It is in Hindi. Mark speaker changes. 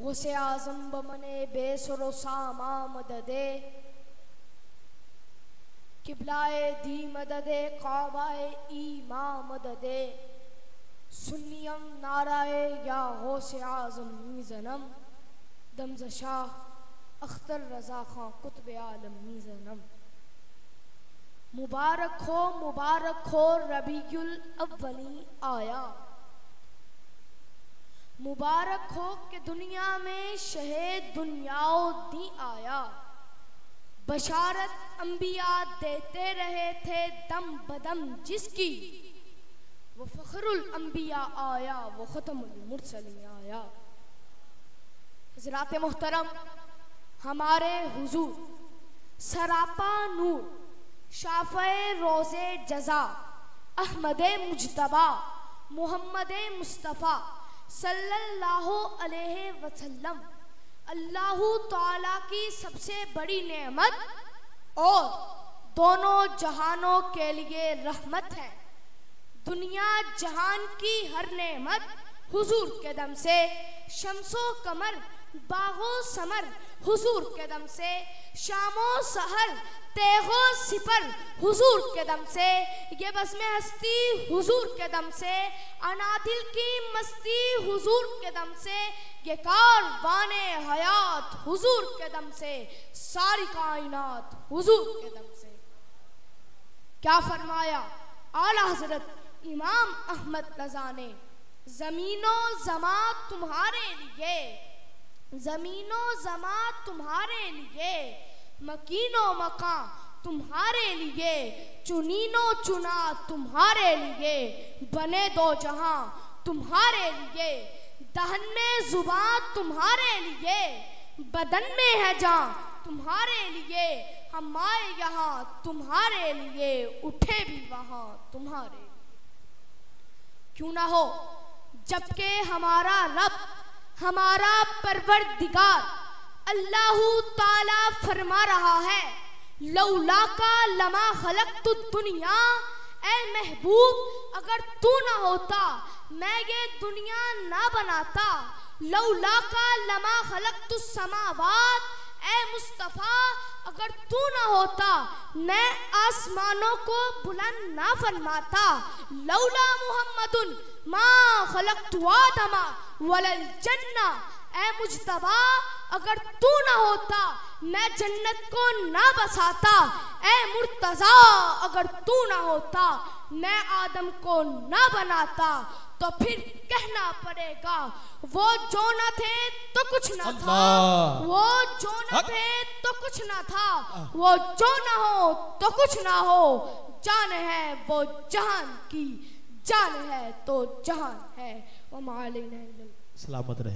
Speaker 1: गौसे आज़म बमने बेसरो सामा मददे किबलाए दी मददे काबाए ईमा मददे सुन्नियम नाराए या गौसे आज़म मीज़नम दमज़शाह अख्तर रज़ा खां कुतुब आलम मीज़नम। मुबारक हो रबीउल अव्वली आया। मुबारक हो कि दुनिया में शहे दुनियाओ दी आया। बशारत अंबिया देते रहे थे दम बदम जिसकी, वो फ़ख्रुल अंबिया आया, वो ख़त्मुल मुरसलीन आया। हज़रात मोहतरम, हमारे हुजूर सरापा नूर शाफ़े रोज़े जज़ा अहमदे मुज्तबा मोहम्मदे मुस्तफ़ा सल्लल्लाहु अलैहि वसल्लम अल्लाहु ताला की सबसे बड़ी नेमत और दोनों जहानों के लिए रहमत है। दुनिया जहान की हर नेमत हुजूर के दम से, शम्सो कमर बागो समर हुजूर के दम से, शामो सहर तेगो सिपर हुजूर के दम से, ये बस में हस्ती हुजूर के दम से, अनादिल की मस्ती हुजूर के दम से, ये कारवाने हयात हुजूर के दम से, सारी कायनात हुजूर के दम से। क्या फरमाया आला हजरत इमाम अहमद रज़ा ने, ज़मीनो ज़मा तुम्हारे लिए, ज़मीनो ज़मा तुम्हारे लिए, मकीनो मकां तुम्हारे लिए, चुनीनो चुना तुम्हारे लिए, बने दो जहां तुम्हारे लिए, दहन में जुबान तुम्हारे लिए, बदन में है जान तुम्हारे लिए, हम आए यहाँ तुम्हारे लिए, उठे भी वहां तुम्हारे लिए। क्यों ना हो जबकि हमारा रब, हमारा परवरदिगार अल्लाहु ताला फरमा रहा है, लौला का लमा खलक़तु दुनिया, ऐ महबूब अगर तू ना होता मैं ये दुनिया ना बनाता। लौला का लमा खलक़तु समावात, ऐ मुस्तफ़ा अगर तू ना होता मैं आसमानों को बुलंद ना फरमाता। लौला मुहम्मदुन मा खलक़तु आदमा वलल जन्ना, ऐ मुज्तबा अगर तू ना होता मैं जन्नत को ना बसाता। ऐ मुर्तज़ा अगर तू ना होता मैं आदम को ना बनाता। तो फिर कहना पड़ेगा वो जो न थे तो कुछ न था, वो जो न थे तो कुछ न था, वो जो न हो तो कुछ ना हो, जान है वो जहान की, जान है तो जहान है। वो मालिना सलामत रहे।